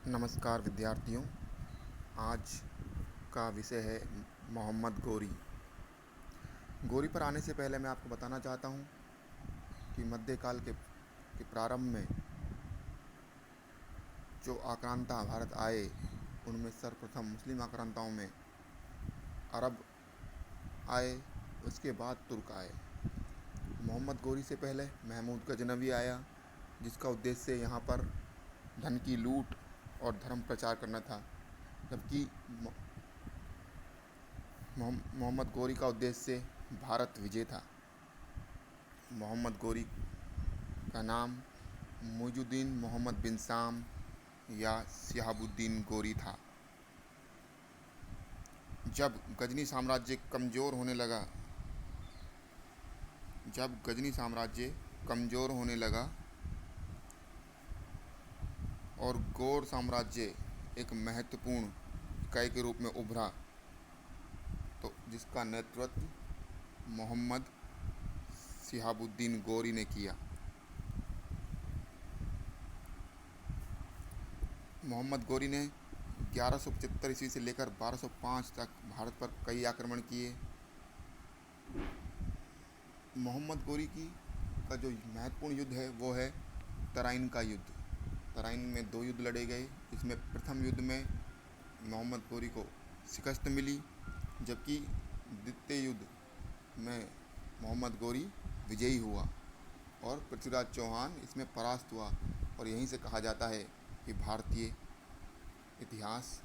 नमस्कार विद्यार्थियों। आज का विषय है मोहम्मद गोरी। गोरी पर आने से पहले मैं आपको बताना चाहता हूँ कि मध्यकाल के प्रारंभ में जो आक्रांता भारत आए उनमें सर्वप्रथम मुस्लिम आक्रांताओं में अरब आए, उसके बाद तुर्क आए। मोहम्मद गोरी से पहले महमूद गजनवी आया, जिसका उद्देश्य यहाँ पर धन की लूट और धर्म प्रचार करना था, जबकि मोहम्मद गोरी का उद्देश्य भारत विजय था। मोहम्मद गोरी का नाम मुइजुद्दीन मोहम्मद बिन साम या शिहाबुद्दीन गोरी था। जब गजनी साम्राज्य कमज़ोर होने लगा और गौर साम्राज्य एक महत्वपूर्ण इकाई के रूप में उभरा, तो जिसका नेतृत्व मोहम्मद शिहाबुद्दीन गोरी ने किया। मोहम्मद गोरी ने 1175 ईस्वी से लेकर 1205 तक भारत पर कई आक्रमण किए। मोहम्मद गोरी का जो महत्वपूर्ण युद्ध है वो है तराइन का युद्ध। तराइन में 2 युद्ध लड़े गए। इसमें प्रथम युद्ध में मोहम्मद गोरी को शिकस्त मिली, जबकि द्वितीय युद्ध में मोहम्मद गोरी विजयी हुआ और पृथ्वीराज चौहान इसमें परास्त हुआ। और यहीं से कहा जाता है कि भारतीय इतिहास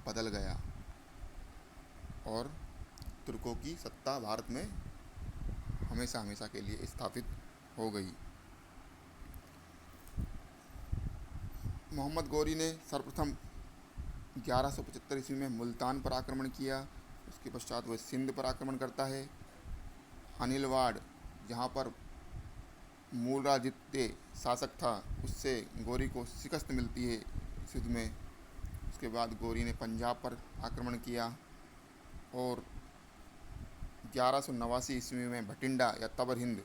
बदल गया और तुर्कों की सत्ता भारत में हमेशा हमेशा के लिए स्थापित हो गई। मोहम्मद गोरी ने सर्वप्रथम 1175 ईस्वी में मुल्तान पर आक्रमण किया। उसके पश्चात वह सिंध पर आक्रमण करता है। अनिलवाड़, जहाँ पर मूलराजित्य शासक था, उससे गोरी को शिकस्त मिलती है इस युद्ध में। उसके बाद गोरी ने पंजाब पर आक्रमण किया और 1189 ईस्वी में भटिंडा या तबर हिंद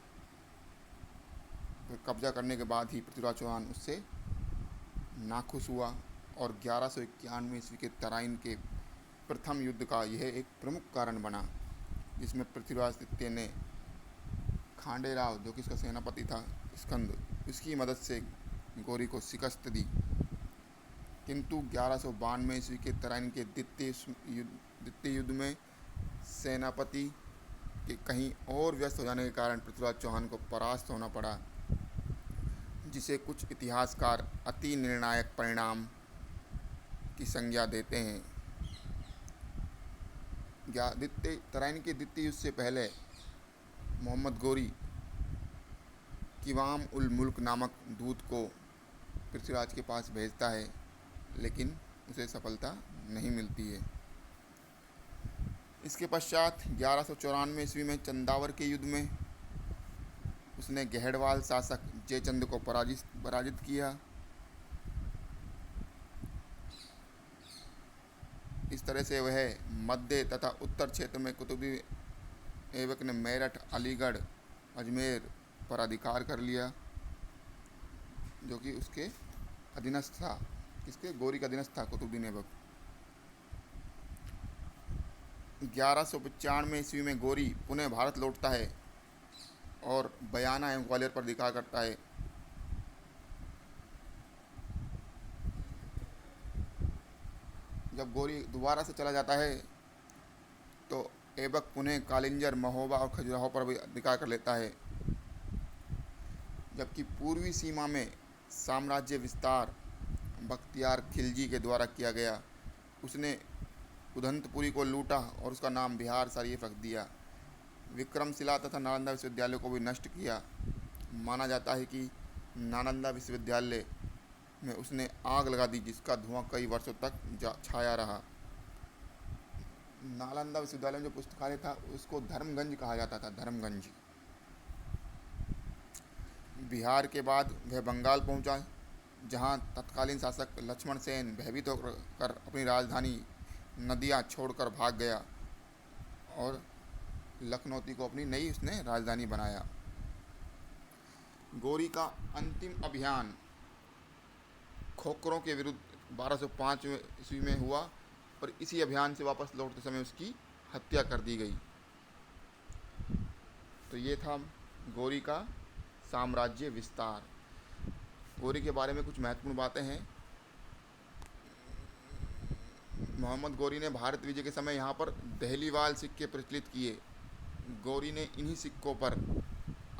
पर कब्जा करने के बाद ही पृथ्वीराज चौहान उससे नाखुश हुआ और 1191 ईस्वी के तराइन के प्रथम युद्ध का यह एक प्रमुख कारण बना, जिसमें पृथ्वीराज द्वितीय ने खांडे राव, जो कि इसका सेनापति था स्कंद, उसकी मदद से गोरी को शिकस्त दी। किंतु 1192 ईस्वी के तराइन के द्वितीय युद्ध में सेनापति के कहीं और व्यस्त हो जाने के कारण पृथ्वीराज चौहान को परास्त होना पड़ा, जिसे कुछ इतिहासकार अति निर्णायक परिणाम की संज्ञा देते हैं। तराइन के द्वितीय युद्ध से पहले मोहम्मद गोरी किवाम उल मुल्क नामक दूत को पृथ्वीराज के पास भेजता है, लेकिन उसे सफलता नहीं मिलती है। इसके पश्चात 1194 ईस्वी में चंदावर के युद्ध में उसने गहड़वाल शासक जयचंद को पराजित किया। इस तरह से वह मध्य तथा उत्तर क्षेत्र में कुतुबुद्दीन ऐबक ने मेरठ, अलीगढ़, अजमेर पर अधिकार कर लिया, जो कि उसके अधीनस्थ था। किसके? गोरी का अधीनस्थ था कुतुबुद्दीन ऐबक। 1195 ईस्वी में गोरी पुनः भारत लौटता है और बयाना एवं ग्वालियर पर अधिकार करता है। जब गोरी दोबारा से चला जाता है तो ऐबक पुनः कालिंजर, महोबा और खजुराहो पर भी अधिकार कर लेता है। जबकि पूर्वी सीमा में साम्राज्य विस्तार बख्तियार खिलजी के द्वारा किया गया। उसने उदंतपुरी को लूटा और उसका नाम बिहार शरीफ रख दिया। विक्रमशिला तथा नालंदा विश्वविद्यालय को भी नष्ट किया। माना जाता है कि नालंदा विश्वविद्यालय में उसने आग लगा दी, जिसका धुआं कई वर्षों तक छाया रहा। नालंदा विश्वविद्यालय में जो पुस्तकालय था उसको धर्मगंज कहा जाता था, धर्मगंज। बिहार के बाद वह बंगाल पहुंचा, जहां तत्कालीन शासक लक्ष्मण सेन भयभीत होकर अपनी राजधानी नदिया छोड़कर भाग गया और लखनौती को अपनी नई उसने राजधानी बनाया। गोरी का अंतिम अभियान खोखरों के विरुद्ध 1205 ईस्वी में हुआ, पर इसी अभियान से वापस लौटते समय उसकी हत्या कर दी गई। तो ये था गौरी का साम्राज्य विस्तार। गौरी के बारे में कुछ महत्वपूर्ण बातें हैं। मोहम्मद गौरी ने भारत विजय के समय यहाँ पर दहलीवाल सिक्के प्रचलित किए। गौरी ने इन्हीं सिक्कों पर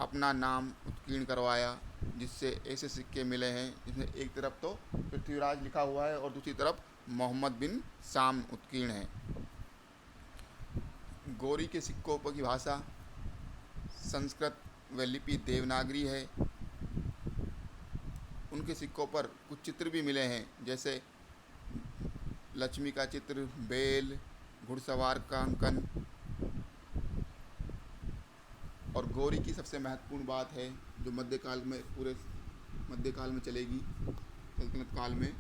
अपना नाम उत्कीर्ण करवाया, जिससे ऐसे सिक्के मिले हैं जिसमें एक तरफ तो पृथ्वीराज लिखा हुआ है और दूसरी तरफ मोहम्मद बिन साम उत्कीर्ण है। गौरी के सिक्कों पर की भाषा संस्कृत व लिपि देवनागरी है। उनके सिक्कों पर कुछ चित्र भी मिले हैं, जैसे लक्ष्मी का चित्र, बैल, घुड़सवार का अंकन। और गौरी की सबसे महत्वपूर्ण बात है जो मध्यकाल में, पूरे मध्यकाल में चलेगी, सल्तनत काल में,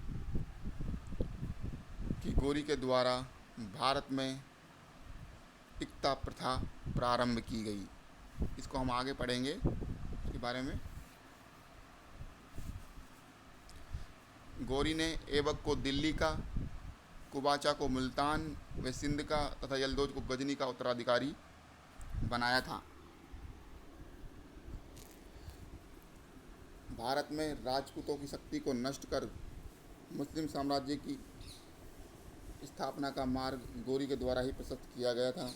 कि गौरी के द्वारा भारत में इक्ता प्रथा प्रारंभ की गई। इसको हम आगे पढ़ेंगे इसके बारे में। गौरी ने ऐबक को दिल्ली का, कुबाचा को मुल्तान व सिंध का तथा यलदौज को गजनी का उत्तराधिकारी बनाया था। भारत में राजपूतों की शक्ति को नष्ट कर मुस्लिम साम्राज्य की स्थापना का मार्ग गौरी के द्वारा ही प्रशस्त किया गया था।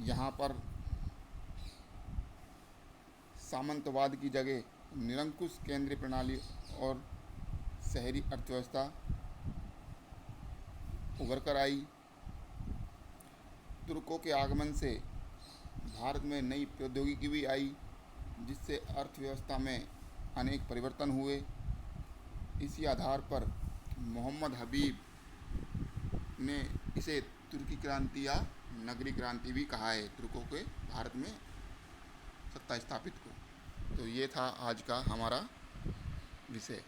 यहाँ पर सामंतवाद की जगह निरंकुश केंद्रीय प्रणाली और शहरी अर्थव्यवस्था उभर कर आई। तुर्कों के आगमन से भारत में नई प्रौद्योगिकी भी आई, जिससे अर्थव्यवस्था में अनेक परिवर्तन हुए। इसी आधार पर मोहम्मद हबीब ने इसे तुर्की क्रांति या नगरी क्रांति भी कहा है, तुर्कों के भारत में सत्ता स्थापित को। तो ये था आज का हमारा विषय।